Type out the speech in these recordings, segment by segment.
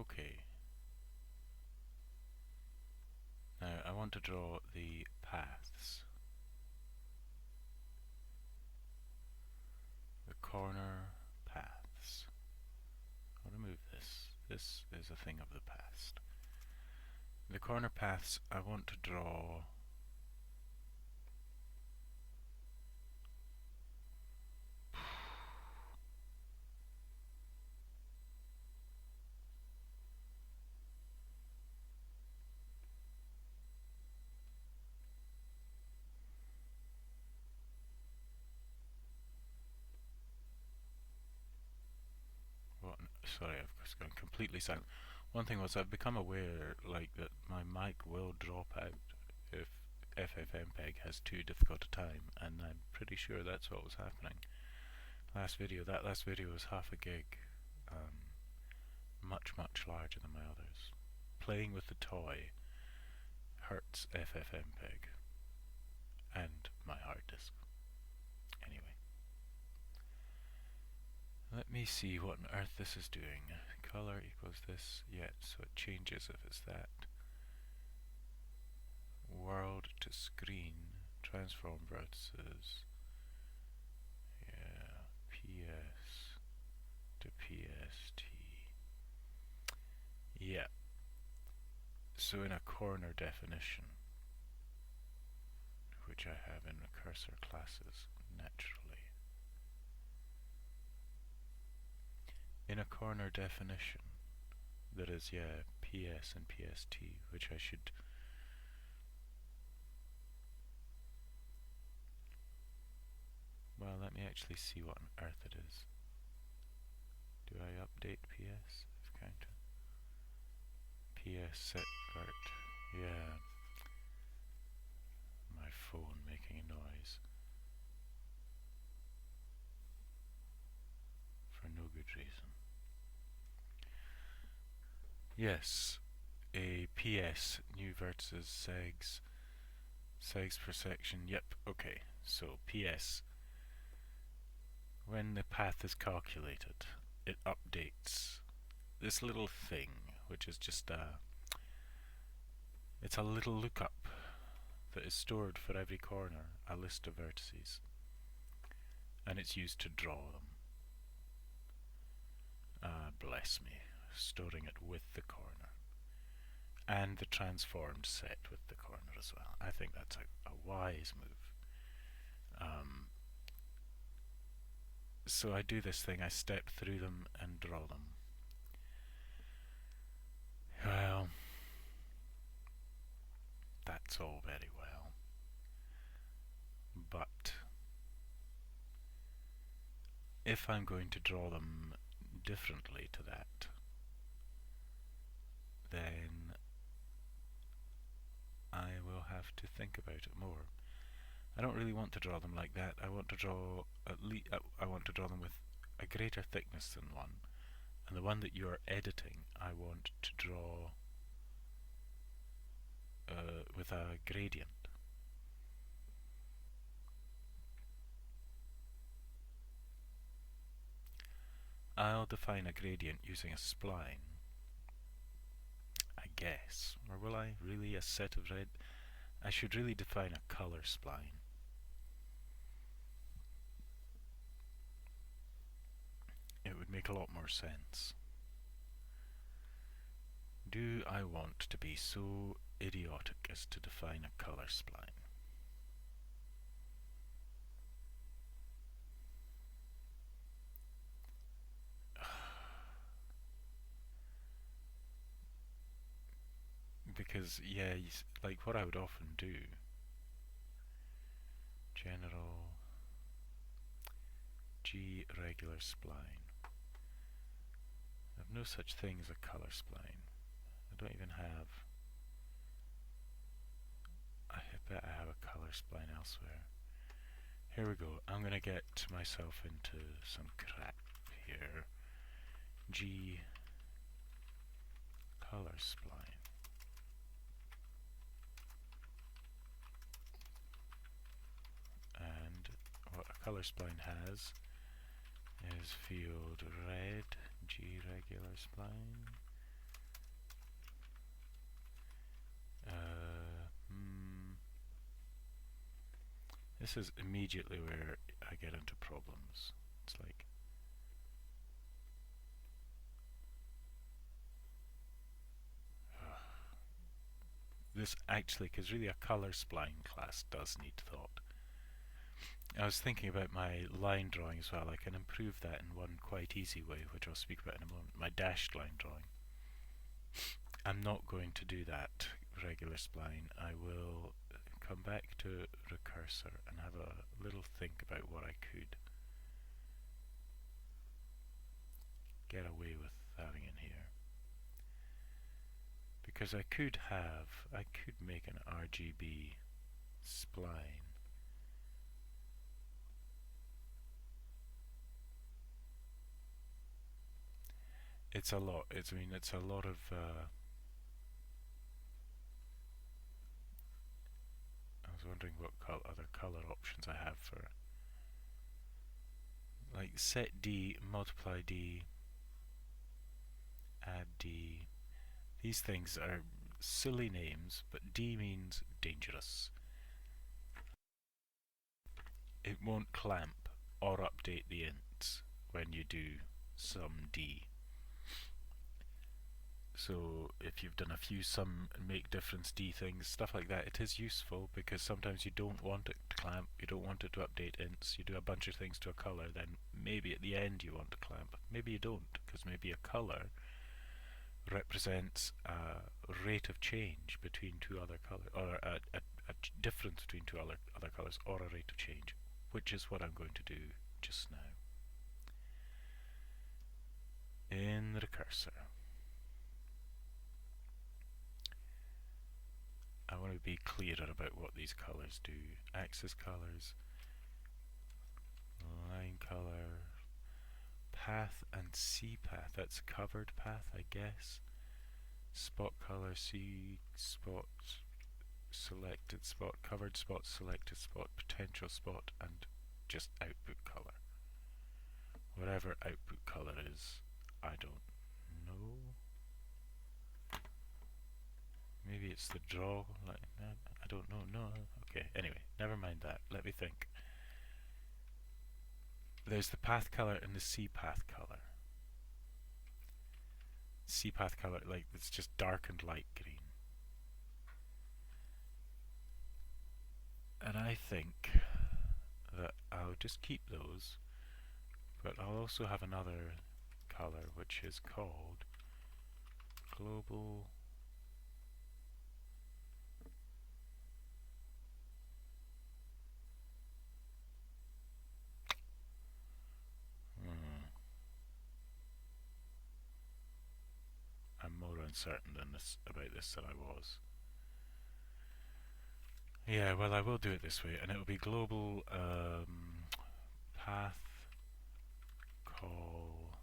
Okay. Now I want to draw the paths. The corner paths. I'll remove this. This is a thing of the past. The corner paths I want to draw well, sorry, I've just gone completely silent. One thing was I've become aware that my mic will drop out if FFmpeg has too difficult a time, and I'm pretty sure that's what was happening. That last video was half a gig, much larger than my others. Playing with the toy hurts FFmpeg and my hard disk. Anyway, let me see what on earth this is doing. Color equals this, yeah, so it changes if it's that. World to screen, transform vertices, yeah, PS to PST. Yeah, so in a corner definition, which I have in the cursor classes naturally. In a corner definition, that is, yeah, PS and PST, which I should... Well, let me actually see what on earth it is. Do I update PS? Counter. PS set vert. Yeah. My phone making a noise. For no good reason. Yes. A PS, new vertices, segs per section. Yep, okay. So PS, when the path is calculated, it updates this little thing, which is just it's a little lookup that is stored for every corner, a list of vertices, and it's used to draw them. Bless me, storing it with the corner, and the transformed set with the corner as well. I think that's a wise move. So I do this thing, I step through them and draw them. Well, that's all very well, but if I'm going to draw them differently to that, then I will have to think about it more. I don't really want to draw them like that. I want to draw I want to draw them with a greater thickness than one, and the one that you are editing I want to draw with a gradient. I'll define a gradient using a spline, I guess. Or will I really? A set of red? I should really define a color spline. It would make a lot more sense. Do I want to be so idiotic as to define a color spline? Because, yeah, like what I would often do, general G regular spline. I have no such thing as a color spline. I don't even have... I bet I have a color spline elsewhere. Here we go. I'm gonna get myself into some crap here. G color spline. And what a color spline has is field red, G regular spline, This is immediately where I get into problems. It's like, this actually, because really a colour spline class does need thought. I was thinking about my line drawing as well. I can improve that in one quite easy way, which I'll speak about in a moment. My dashed line drawing. I'm not going to do that regular spline. I will come back to recursor and have a little think about what I could get away with having in here. Because I could make an RGB spline. It's a lot. It's a lot of I was wondering what other color options I have for, like, set D, multiply D, add D. These things are silly names, but D means dangerous. It won't clamp or update the ints when you do some D. So if you've done a few sum and make difference D things, stuff like that, it is useful because sometimes you don't want it to clamp, you don't want it to update ints, you do a bunch of things to a colour, then maybe at the end you want to clamp. Maybe you don't, because maybe a colour represents a rate of change between two other colours, or a difference between two other colours, or a rate of change, which is what I'm going to do just now. In the recursor, I want to be clearer about what these colours do. Axis colours, line colour, path and C path. That's covered path, I guess. Spot colour, C spot, selected spot, covered spot, selected spot, potential spot, and just output colour. Whatever output colour is, I don't know. Maybe it's the draw, like, I don't know, no, okay, anyway, never mind that, let me think. There's the path color and the C path color. C path color, like, it's just dark and light green. And I think that I'll just keep those, but I'll also have another color which is called global I'm more uncertain about this than I was. Yeah, well, I will do it this way, and it will be global path call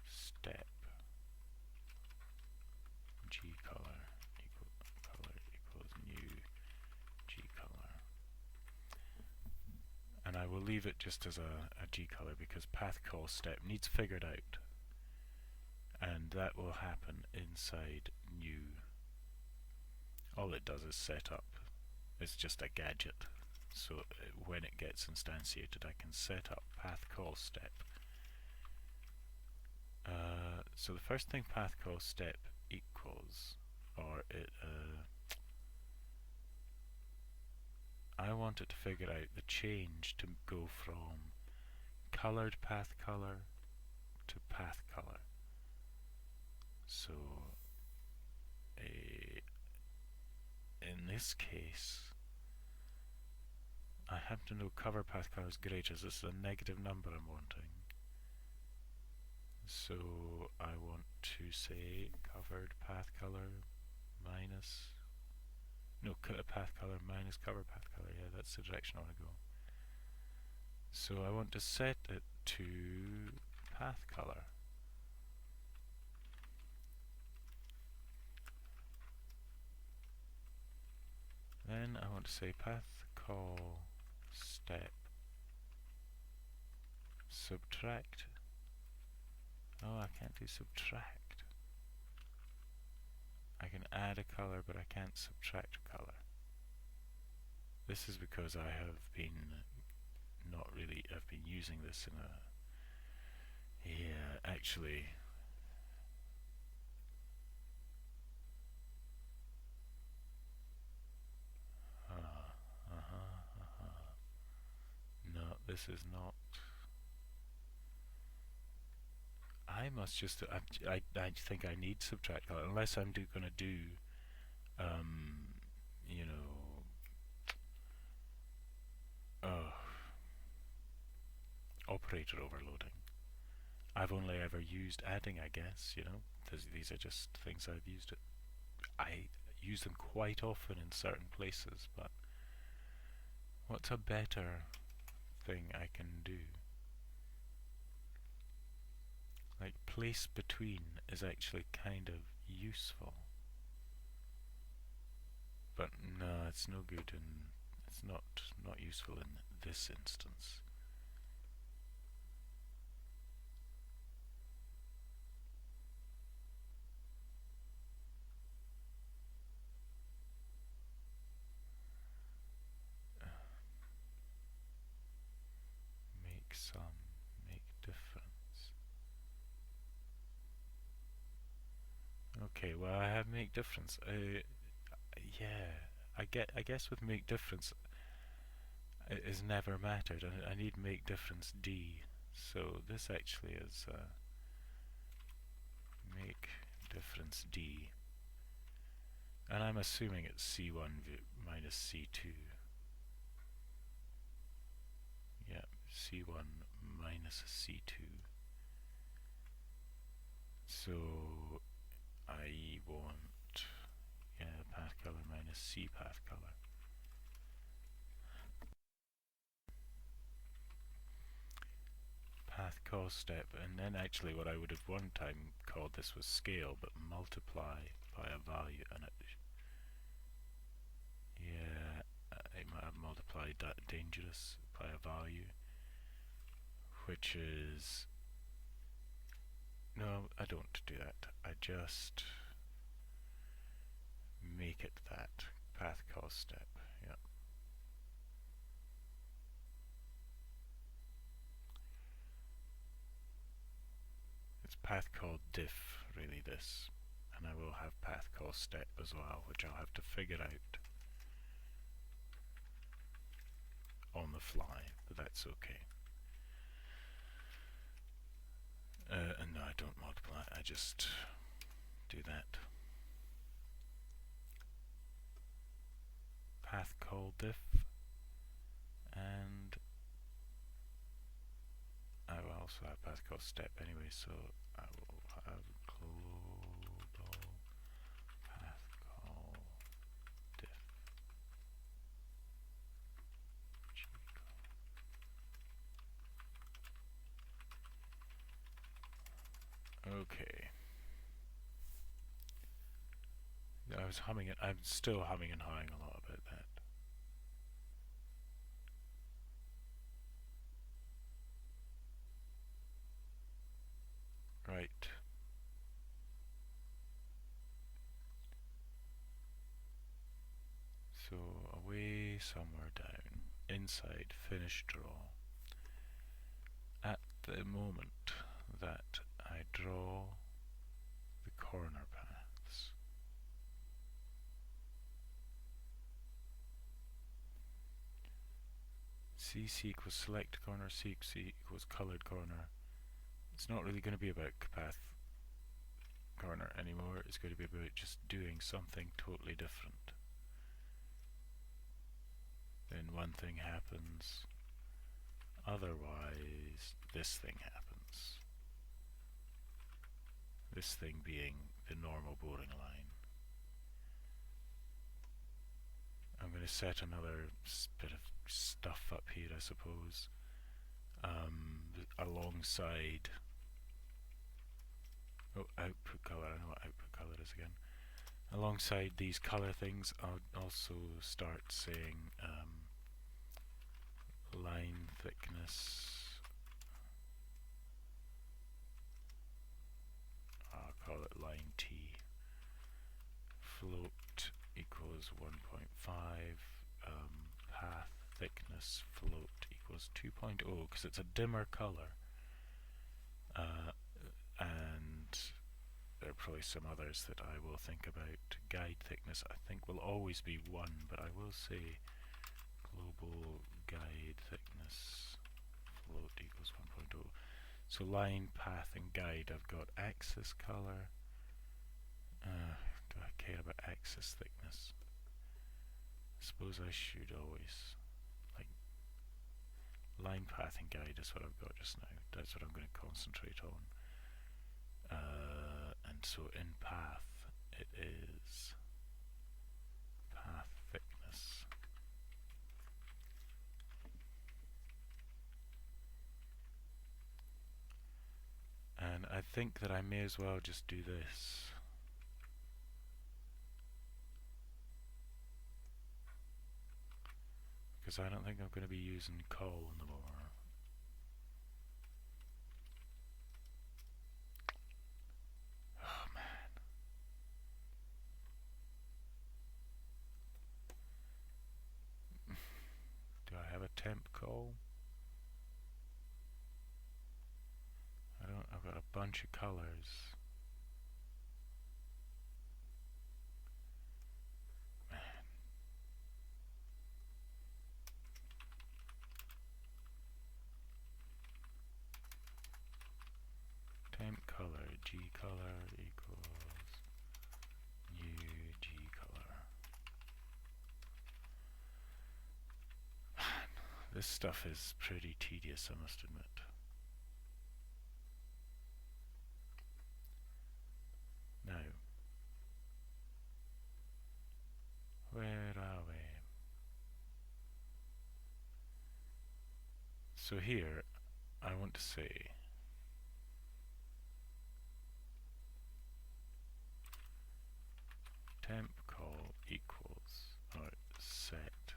step G color equals new G color. And I will leave it just as a G color because path call step needs figured out, and that will happen inside new. All it does is set up. It's just a gadget, so when it gets instantiated I can set up path call step. So the first thing path call step equals, or it I want it to figure out the change to go from colored path color to path color. So in this case I happen to know cover path color is greater, so this is a negative number I'm wanting. So I want to say covered path color minus, no, path color minus cover path color. Yeah, that's the direction I want to go. So I want to set it to path color. Then I want to say path call step subtract. Oh, I can't do subtract. I can add a color, but I can't subtract a color. This is because I have been not really, I've been using this in a, yeah, actually, no, this is not, I must just, I think I need subtract color, unless I'm gonna do, um, you know, operator overloading. I've only ever used adding, I guess, you know. These are just things I've used. I use them quite often in certain places, but what's a better thing I can do? Like place between is actually kind of useful. But no, it's no good and it's not useful in this instance. Make some, make difference. Okay, well I have make difference. Yeah, I guess with make difference it is never mattered. I need make difference D. So this actually is make difference D. And I'm assuming it's C1 minus C2. Yeah, C1 minus C2. So I want, yeah, path color minus C path color. Path call step, and then actually what I would have one time called this was scale, but multiply by a value, and it, yeah, it might have multiplied that dangerous by a value, which is, no, I don't do that. I just make it that path call step. Yeah. It's path call diff, really, this. And I will have path call step as well, which I'll have to figure out on the fly, but that's okay. And no, I don't multiply, I just do that. Path call diff, and I will also have path call step anyway, so I will have global path call diff. Okay. I was humming it. I'm still humming and hawing a lot about that. Right. So away somewhere down, inside finish draw. At the moment that I draw the corner paths, CC equals select corner, CC equals colored corner. It's not really going to be about path corner anymore. It's going to be about just doing something totally different. Then one thing happens, otherwise this thing happens. This thing being the normal boring line. I'm going to set another bit of stuff up here, I suppose, alongside, oh, output color, I know what output color is again. Alongside these color things, I'll also start saying line thickness, I'll call it line T, thickness float equals 2.0 because it's a dimmer color. And there are probably some others that I will think about. Guide thickness I think will always be 1, but I will say global guide thickness float equals 1.0. So line, path and guide, I've got axis color. Do I care about axis thickness? I suppose I should always. Like, line, path and guide is what I've got just now. That's what I'm going to concentrate on. And so in path it is path thickness. And I think that I may as well just do this. Because I don't think I'm going to be using call no more. Oh man. Do I have a temp call? I don't. I've got a bunch of colors. Man. Temp color, G color equals new G color. Man, this stuff is pretty tedious, I must admit. Now, where are we? So here, I want to say temp call equals, or set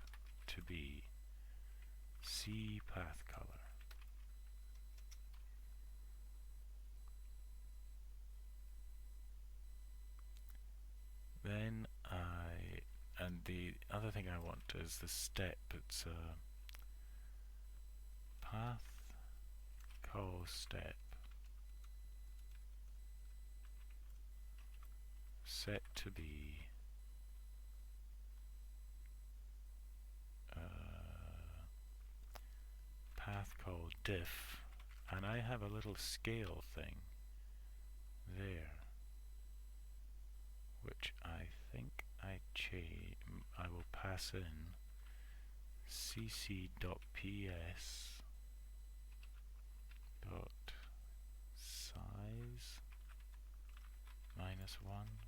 to be C path color. Then and the other thing I want is the step. It's path call step set to be path call diff, and I have a little scale thing there, which I think I will pass in cc.ps dot size -1.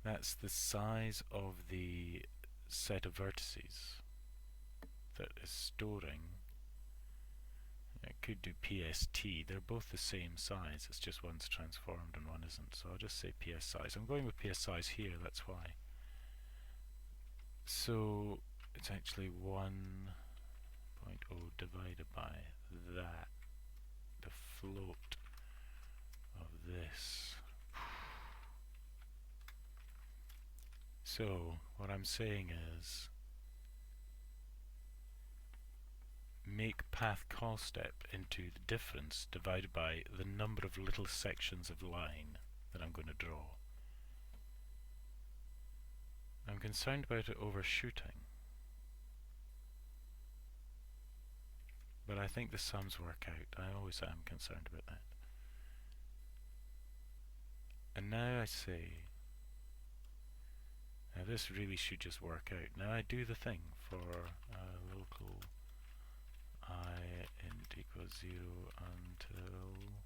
That's the size of the set of vertices that is storing. I could do PST, they're both the same size, it's just one's transformed and one isn't, so I'll just say PS size. I'm going with PS size here, that's why. So it's actually 1.0 divided by that, the float of this. So what I'm saying is make path call step into the difference divided by the number of little sections of line that I'm going to draw. I'm concerned about it overshooting, but I think the sums work out. I always am concerned about that. And now I say, now this really should just work out. Now I do the thing for local I int equals 0 until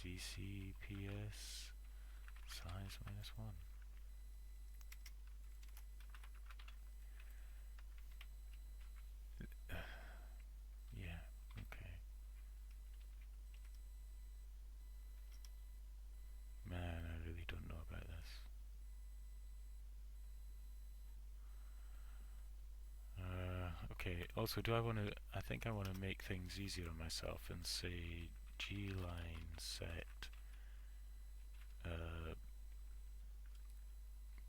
ccps size -1. Yeah, okay. Man, I really don't know about this. Okay, also do I want to, I think I want to make things easier on myself and say gline set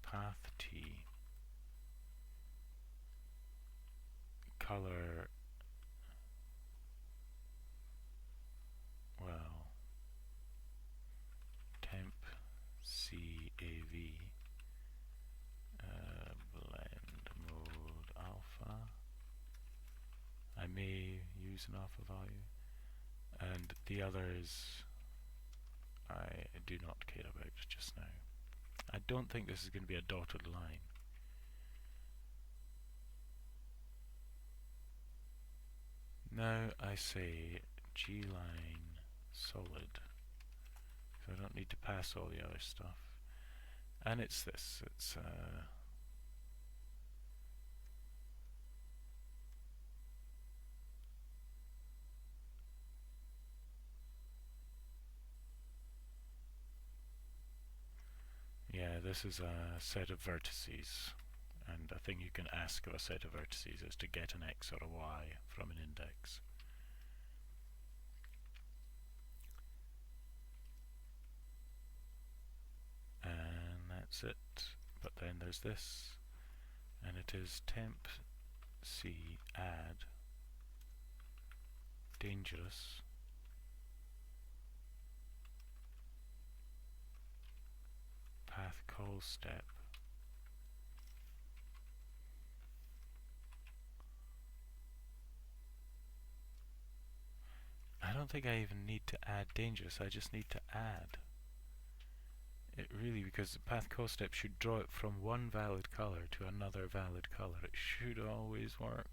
path t use an alpha value, and the others I do not care about just now. I don't think this is going to be a dotted line. Now I say G-line solid, so I don't need to pass all the other stuff. And it's this, it's yeah, this is a set of vertices, and a thing you can ask of a set of vertices is to get an x or a y from an index. And that's it. But then there's this, and it is temp c add dangerous path call step I don't think I even need to add dangerous, I just need to add it really, because the path call step should draw it from one valid color to another valid color. It should always work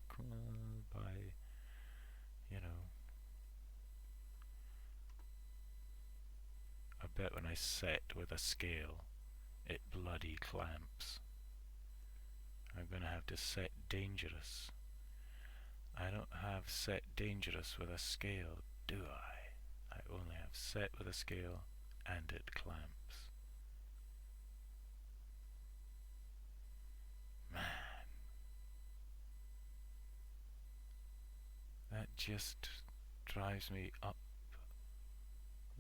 by, you know, I bet when I set with a scale it bloody clamps. I'm gonna have to set dangerous. I don't have set dangerous with a scale, do I? I only have set with a scale and it clamps. Man, that just drives me up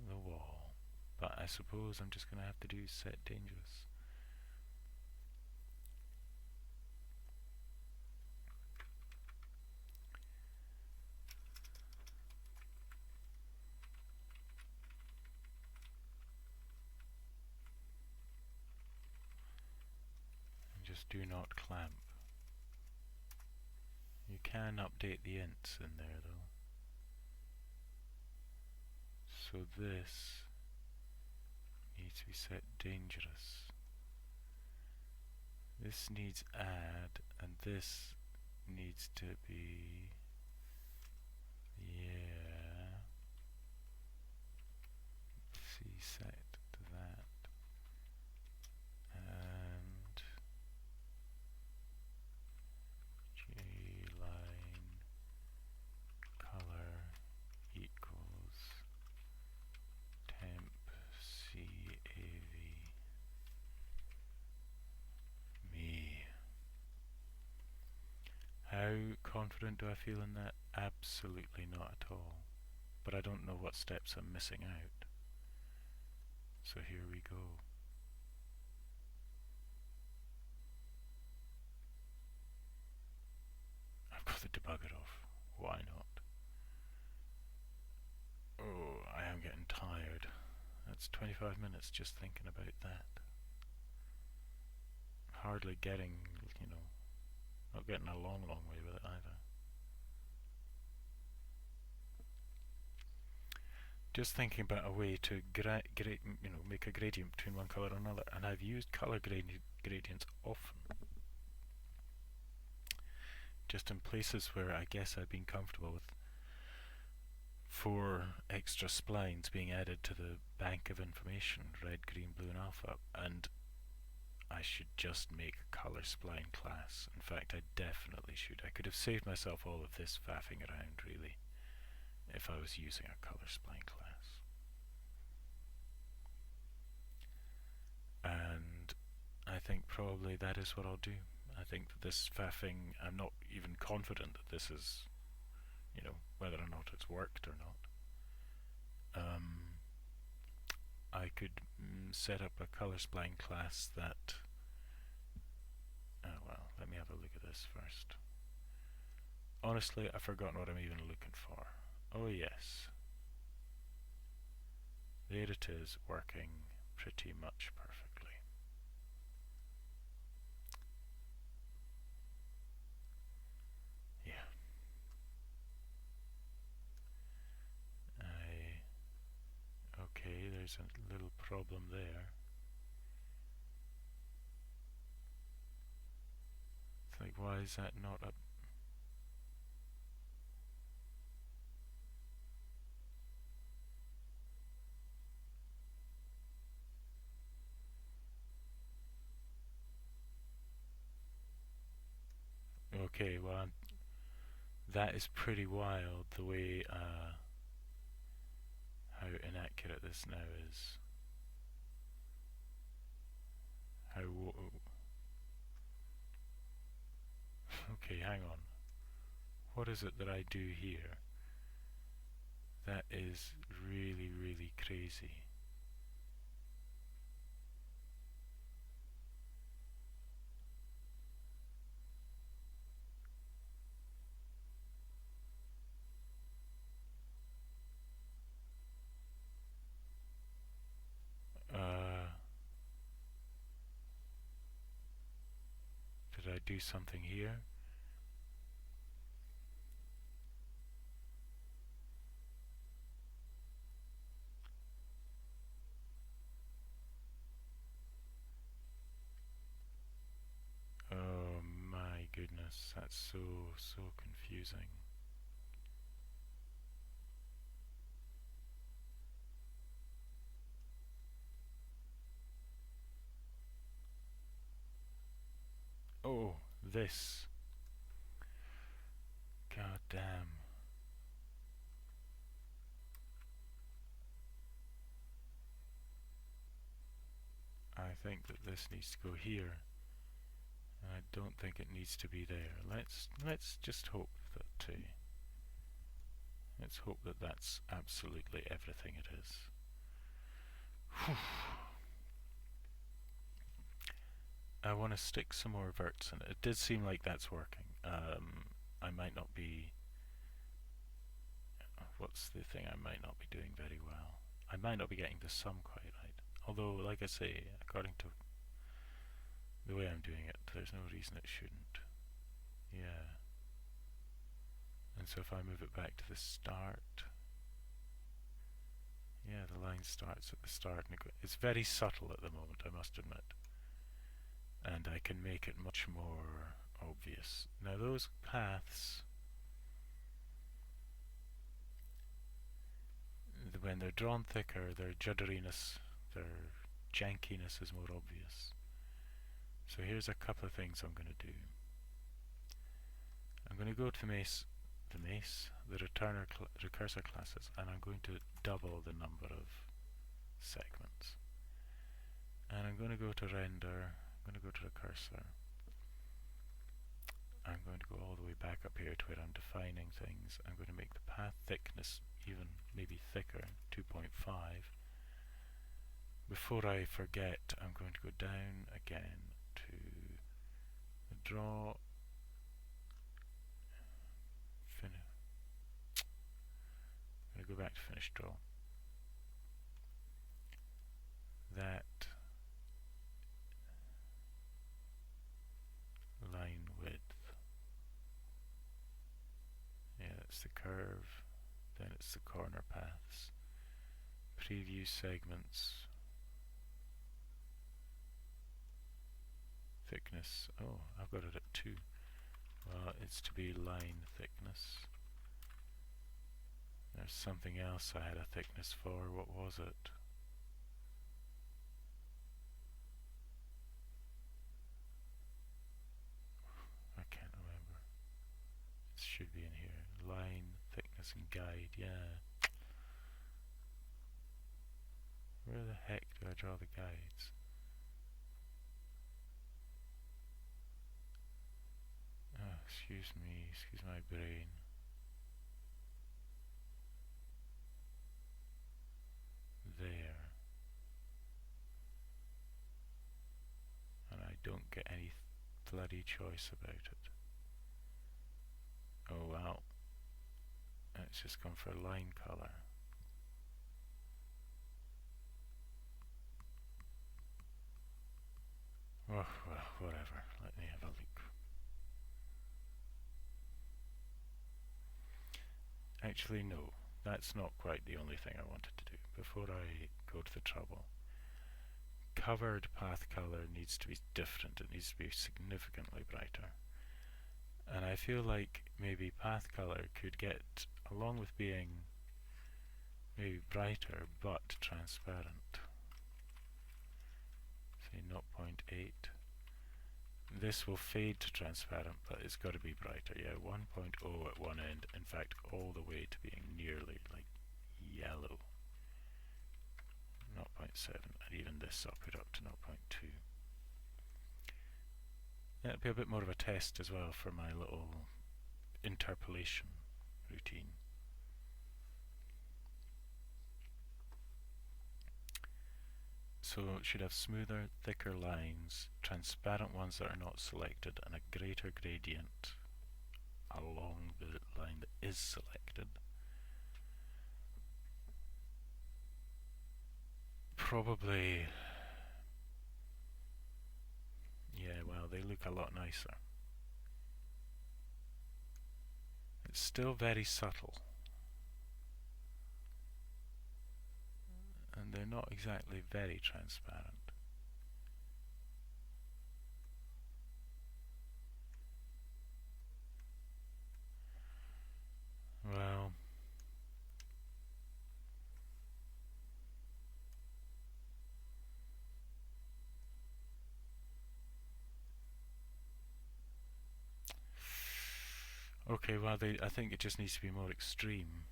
the wall. But I suppose I'm just gonna have to do set dangerous. And just do not clamp. You can update the ints in there though. So this needs to be set dangerous. This needs add, and this needs to be, yeah, C set to that, and G-line color equals temp CAV. Me. How confident do I feel in that? Absolutely not at all. But I don't know what steps I'm missing out. So here we go. I've got the debugger off. Why not? Oh, I am getting tired. That's 25 minutes just thinking about that. Hardly getting, you know, not getting a long way with it either. Just thinking about a way to make a gradient between one color and another, and I've used color gradients often. Just in places where I guess I've been comfortable with 4 extra splines being added to the bank of information, red, green, blue and alpha, and I should just make a color spline class. In fact, I definitely should. I could have saved myself all of this faffing around, really, if I was using a color spline class. And I think probably that is what I'll do. I think that this faffing, I'm not even confident that this is, you know, whether or not it's worked or not. I could set up a color spline class that, well, let me have a look at this first. Honestly, I've forgotten what I'm even looking for. Oh yes. There it is, working pretty much perfectly. Yeah. there's a little problem there. It's like, why is that not up? Okay, well, that is pretty wild, the way, how inaccurate this now is. How... okay, hang on. What is it that I do here? That is really, really crazy. Did I do something here? Oh my goodness, that's so confusing. Oh, this. God damn. I think that this needs to go here. I don't think it needs to be there. Let's just hope that let's hope that that's absolutely everything it is. Whew. I want to stick some more verts in it. It did seem like that's working. I might not be... what's the thing I might not be doing very well? I might not be getting the sum quite right. Although, like I say, according to the way I'm doing it, there's no reason it shouldn't. Yeah. And so if I move it back to the start... yeah, the line starts at the start. And it's very subtle at the moment, I must admit. And I can make it much more obvious. Now those paths, when they're drawn thicker, their judderiness, their jankiness is more obvious. So here's a couple of things I'm going to do. I'm going to go to the returner recursor classes, and I'm going to double the number of segments. And I'm going to go to render, I'm going to go to recursor. I'm going to go all the way back up here to where I'm defining things. I'm going to make the path thickness even maybe thicker, 2.5. Before I forget, I'm going to go down again to the draw. I'm going to go back to finish draw. That line width. Yeah, that's the curve. Then it's the corner paths. Preview segments. Thickness. Oh, I've got it at 2. Well, it's to be line thickness. There's something else I had a thickness for. What was it? I can't remember. It should be in here. Line, thickness, and guide. Yeah. Where the heck do I draw the guides? Oh, excuse me. Excuse my brain. There. And I don't get any bloody choice about it. Oh well. It's just gone for line color. Oh, well, whatever. Let me have a look. Actually, no. that's not quite the only thing I wanted to do. Before I go to the trouble, covered path color needs to be different. It needs to be significantly brighter. And I feel like maybe path color could get, along with being maybe brighter but transparent, say 0.8. This will fade to transparent, but it's got to be brighter. Yeah, 1.0 at one end, in fact all the way to being nearly like yellow. 0.7, and even this I'll put up to 0.2. Yeah, it'll be a bit more of a test as well for my little interpolation routine. So it should have smoother, thicker lines, transparent ones that are not selected, and a greater gradient along the line that is selected. Probably, yeah, well, they look a lot nicer. It's still very subtle, and they're not exactly very transparent. Well, okay, well, I think it just needs to be more extreme.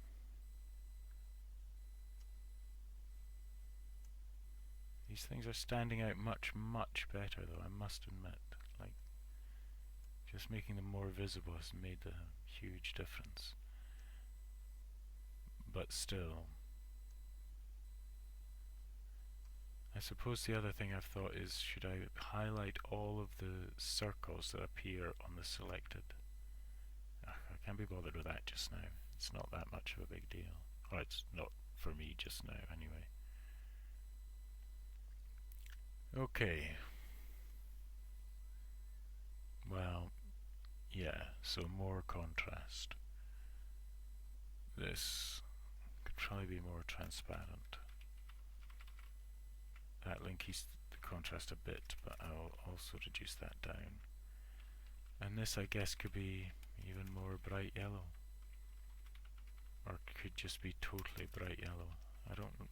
These things are standing out much, much better, though, I must admit. Like, just making them more visible has made a huge difference. But still, I suppose the other thing I've thought is, should I highlight all of the circles that appear on the selected? I can't be bothered with that just now. It's not that much of a big deal. Or it's not for me just now, anyway. Okay. Well, yeah, so more contrast. This could probably be more transparent. That'll increase the contrast a bit, but I'll also reduce that down. And this, I guess, could be even more bright yellow. Or could just be totally bright yellow. I don't know.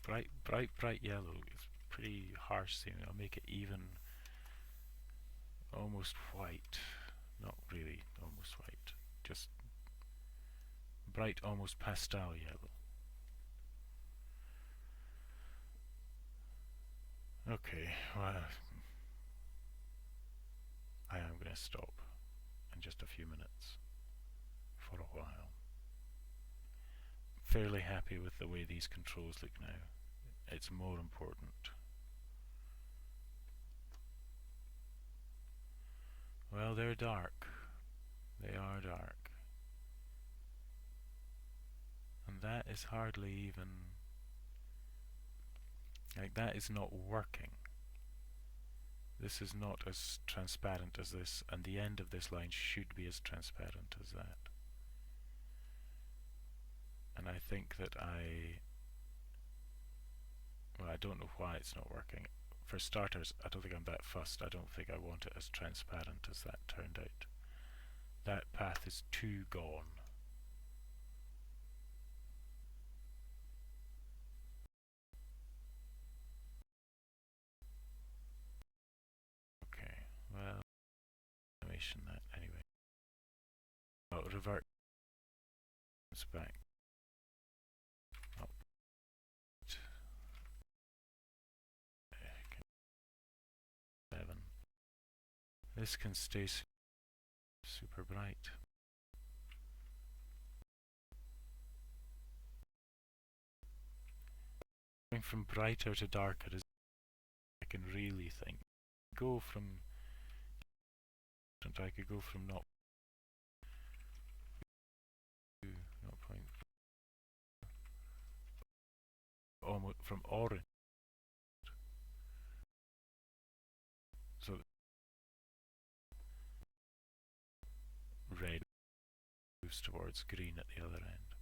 Bright yellow is pretty harsh seeming. I'll make it even almost white. Not really almost white. Just bright, almost pastel yellow. Okay, well, I am going to stop in just a few minutes for a while. Fairly happy with the way these controls look now. It's more important. Well, they're dark. They are dark. And that is hardly even... like, that is not working. This is not as transparent as this, and the end of this line should be as transparent as that. And I think that well, I don't know why it's not working. For starters, I don't think I'm that fussed. I don't think I want it as transparent as that turned out. That path is too gone. Okay, well, animation that anyway. Oh, revert back. Up. Okay. 7. This can stay super bright. Going from brighter to darker is I can really think. Go from I could go from 0 to 0. Almost from orange. So red moves towards green at the other end.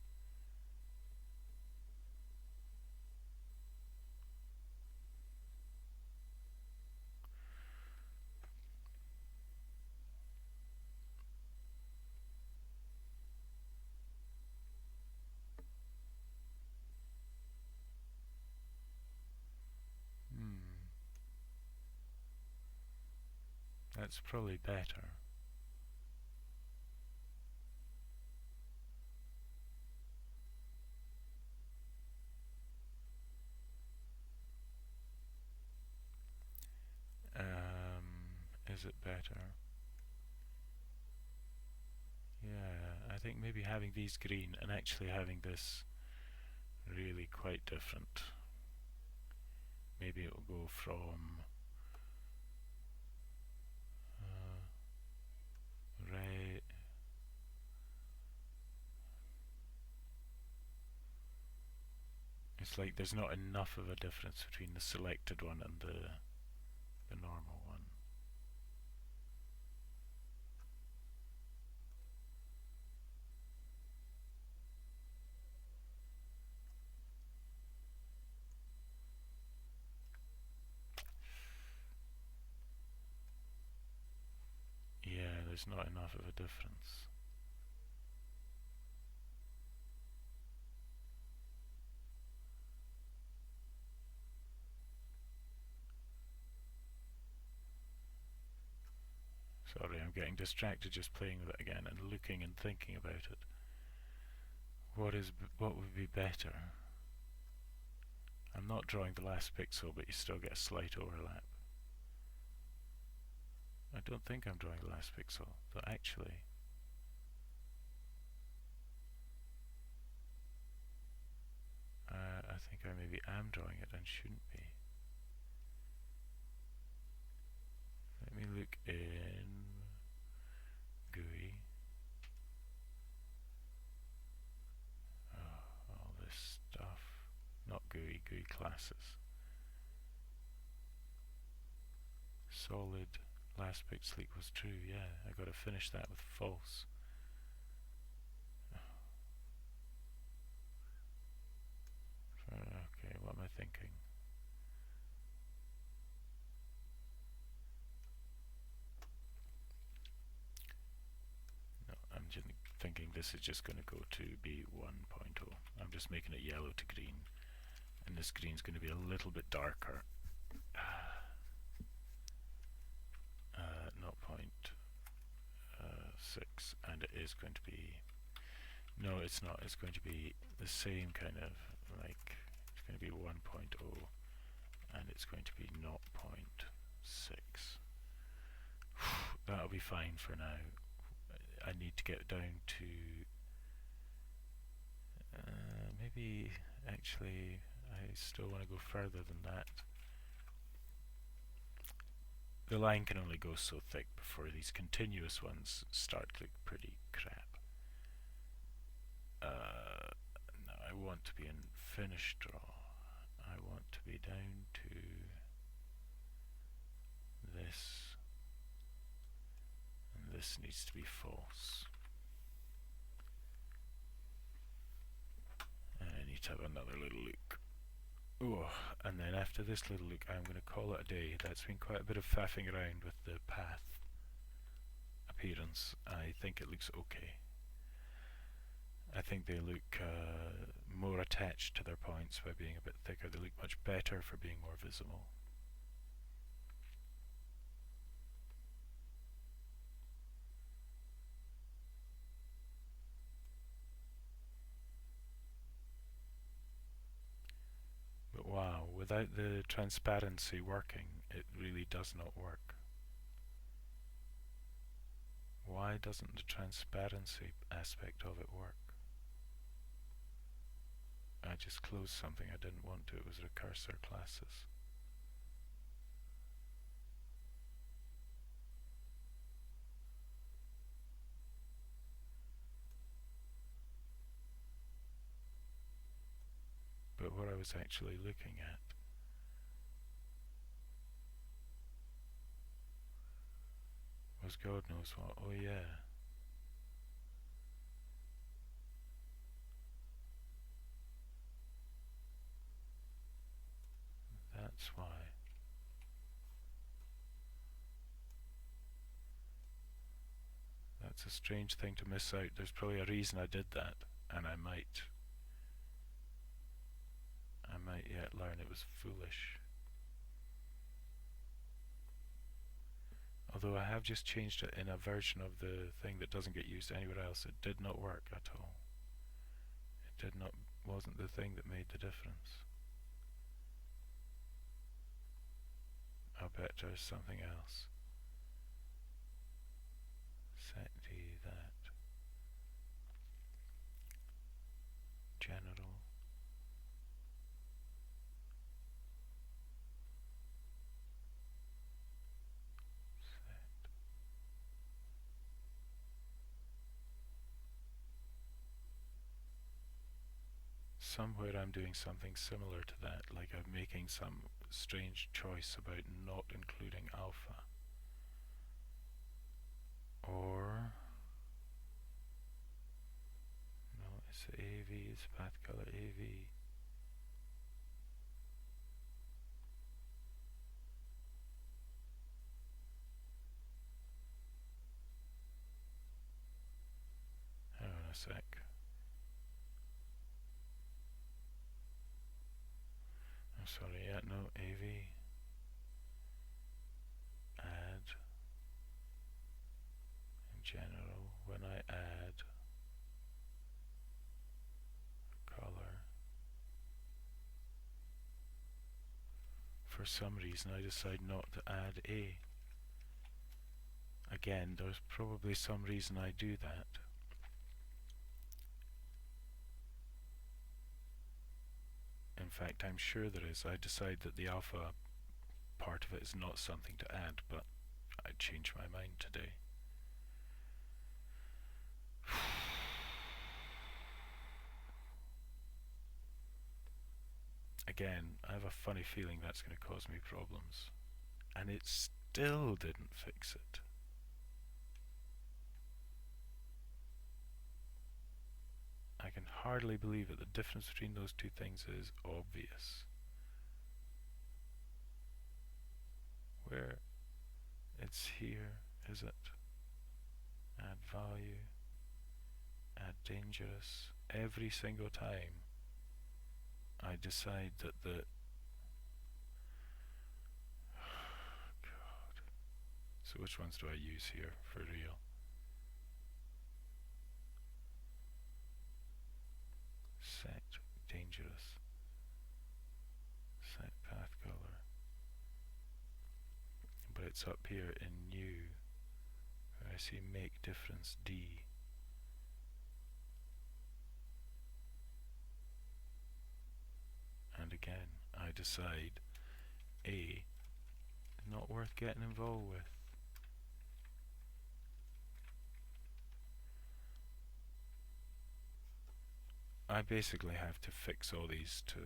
it's probably better. Is it better? Yeah, I think maybe having these green and actually having this really quite different. Maybe it will go from red. It's like there's not enough of a difference between the selected one and the normal one. Yeah, there's not enough of a difference. Sorry, I'm getting distracted just playing with it again and looking and thinking about it. What would be better? I'm not drawing the last pixel, but you still get a slight overlap. I don't think I'm drawing the last pixel, but actually I think I maybe am drawing it and shouldn't be. Let me look in GUI. Oh, all this stuff. Not GUI, GUI classes. Solid last pixel equals true, yeah. I gotta finish that with false. Okay, what am I thinking? No, I'm just thinking this is just going to go to be 1.0. I'm just making it yellow to green, and this green's going to be a little bit darker. 0.6, and it is going to be, no it's not, it's going to be the same kind of, like, it's going to be 1.0 and it's going to be 0.6. That'll be fine for now. I need to get down to maybe actually I still want to go further than that. The line can only go so thick before these continuous ones start to look pretty crap. No, I want to be in finish draw. I want to be down to this, and this needs to be false. And I need to have another little look. Oh, and then after this little look, I'm going to call it a day. That's been quite a bit of faffing around with the path appearance. I think it looks okay. I think they look more attached to their points by being a bit thicker. They look much better for being more visible. But wow, without the transparency working, it really does not work. Why doesn't the transparency aspect of it work? I just closed something I didn't want to. It was recursor classes. But what I was actually looking at was God knows what. Oh yeah. That's why. That's a strange thing to miss out. There's probably a reason I did that, and I might yet learn it was foolish. Although I have just changed it in a version of the thing that doesn't get used anywhere else, it did not work at all. It did not, wasn't the thing that made the difference. I bet there's something else. Set D that. General. Set. Somewhere I'm doing something similar to that, like I'm making some strange choice about not including alpha. Or no, it's AV, it's path color AV. Hang on a sec. I'm sorry, yeah, no, AV. Add. In general, when I add color, for some reason I decide not to add A. Again, there's probably some reason I do that. In fact, I'm sure there is. I decide that the alpha part of it is not something to add, but I changed my mind today. Again, I have a funny feeling that's going to cause me problems. And it still didn't fix it. I can hardly believe it. The difference between those two things is obvious. Where? It's here, is it? Add value. Add dangerous. Every single time I decide that the... God. So which ones do I use here for real? Set dangerous. Set path color. But it's up here in new where I see make difference D. And again, I decide A, not worth getting involved with. I basically have to fix all these to...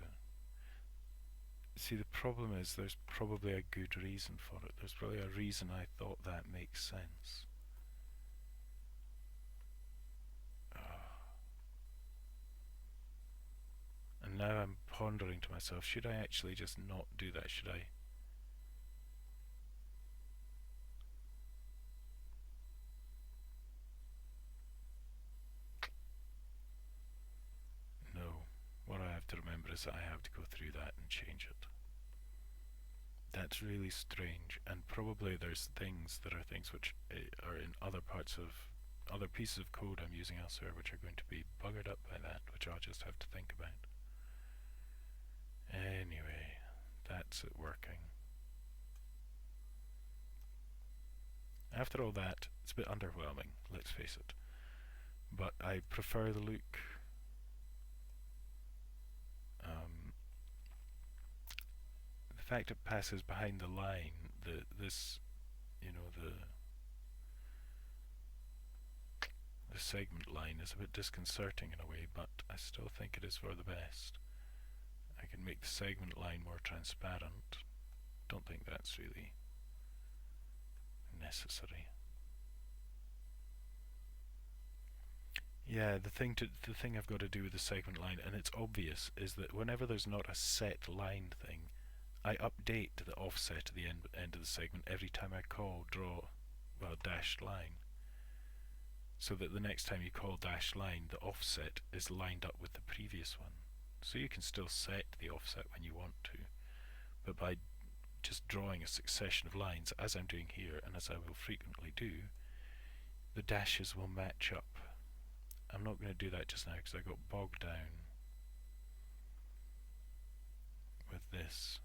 See, the problem is there's probably a good reason for it. There's probably a reason I thought that makes sense. And now I'm pondering to myself, should I actually just not do that? Should I? No. What I have to remember is that I have to go through that and change it. That's really strange, and probably there's things that are things which are in other parts of other pieces of code I'm using elsewhere which are going to be buggered up by that, which I'll just have to think about. Anyway, that's it working. After all that, it's a bit underwhelming, let's face it. But I prefer the look. The fact it passes behind the line, this, you know, the segment line is a bit disconcerting in a way, but I still think it is for the best. I can make the segment line more transparent. Don't think that's really necessary. Yeah, the thing I've got to do with the segment line, and it's obvious, is that whenever there's not a set line thing, I update the offset at the end of the segment every time I call dashed line. So that the next time you call dashed line, the offset is lined up with the previous one. So you can still set the offset when you want to, but by just drawing a succession of lines, as I'm doing here and as I will frequently do, the dashes will match up. I'm not going to do that just now because I got bogged down with this.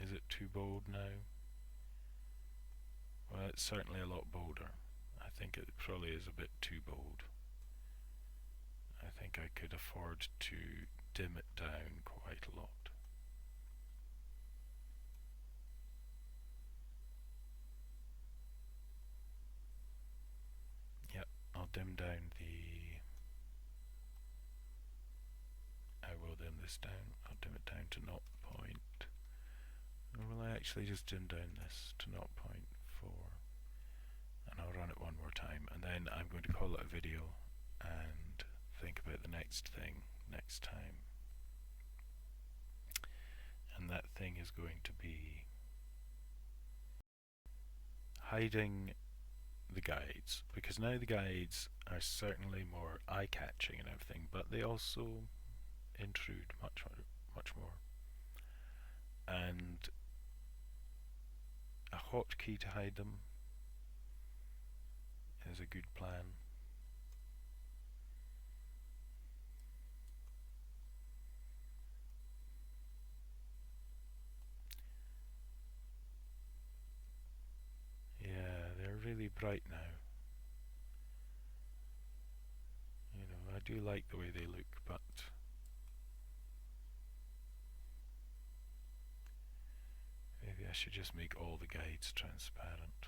Is it too bold now? Well, it's certainly a lot bolder. I think it probably is a bit too bold. I think I could afford to dim it down quite a lot. Yep, I'll dim down I will dim this down. I'll dim it down to 0.4. Or will I actually just dim down this to 0.4? And I'll run it one more time, and then I'm going to call it a video and think about the next thing next time. And that thing is going to be hiding the guides, because now the guides are certainly more eye-catching and everything, but they also intrude much more. And a hotkey to hide them is a good plan. Yeah, they're really bright now. You know, I do like the way they look, but maybe I should just make all the guides transparent.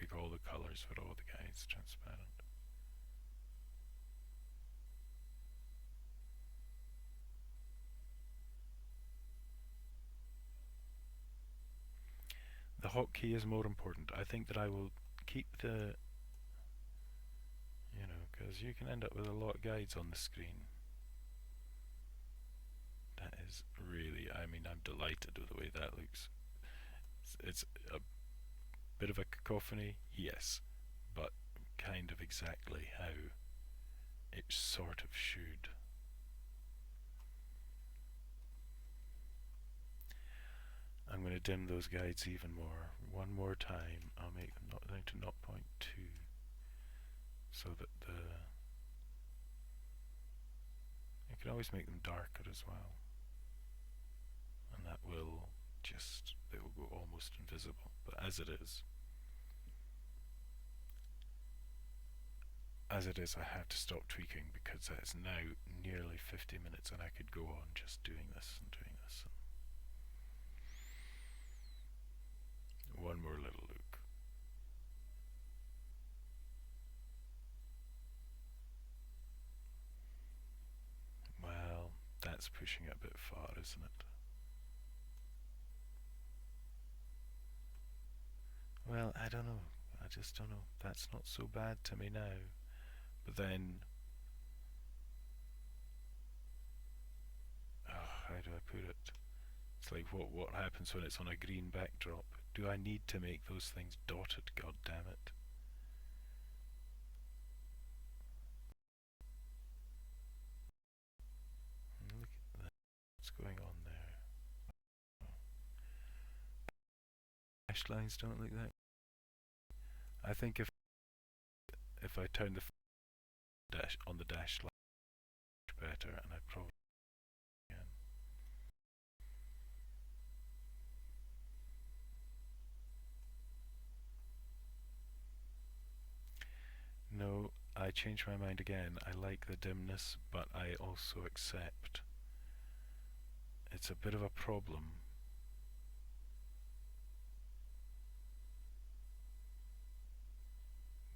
Make all the colors for all the guides transparent. The hotkey is more important. I think that I will keep the, you know, because you can end up with a lot of guides on the screen. That is really, I mean, I'm delighted with the way that looks. It's a bit of a cacophony, yes, but kind of exactly how it sort of should. I'm going to dim those guides even more. One more time, I'll make them down to 0.2 so that you can always make them darker as well, and that will just, they will go almost invisible, but as it is, I have to stop tweaking because it's now nearly 50 minutes and I could go on just doing this and doing this. And one more little look. Well, that's pushing it a bit far, isn't it? Well, I don't know. I just don't know. That's not so bad to me now. But then, how do I put it? It's like what happens when it's on a green backdrop? Do I need to make those things dotted? God damn it! Look at that. What's going on there? Dash lines don't look that. I think if I turn the dash on the dash line better, and I probably can. No, I changed my mind again. I like the dimness, but I also accept it's a bit of a problem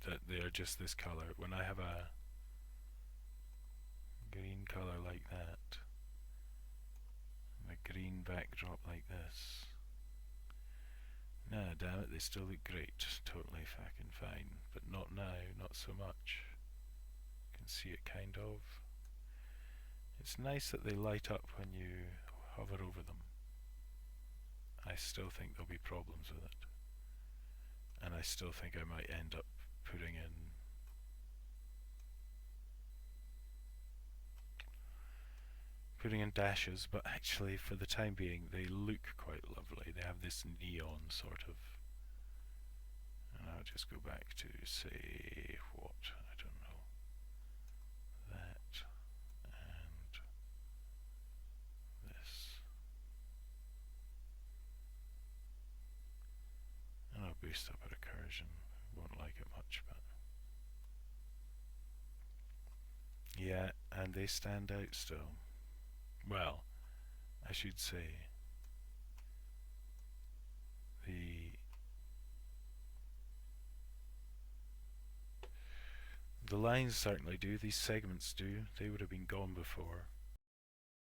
that they are just this color. When I have a green color like that, and a green backdrop like this, nah, damn it, they still look great. Totally fucking fine. But not now, not so much. You can see it kind of. It's nice that they light up when you hover over them. I still think there'll be problems with it. And I still think I might end up putting in putting in dashes, but actually for the time being they look quite lovely. They have this neon sort of, and I'll just go back to say what, I don't know, that and this, and I'll boost up a recursion. Won't like it much, but yeah, and they stand out still. Well, I should say the lines certainly do, these segments do. They would have been gone before.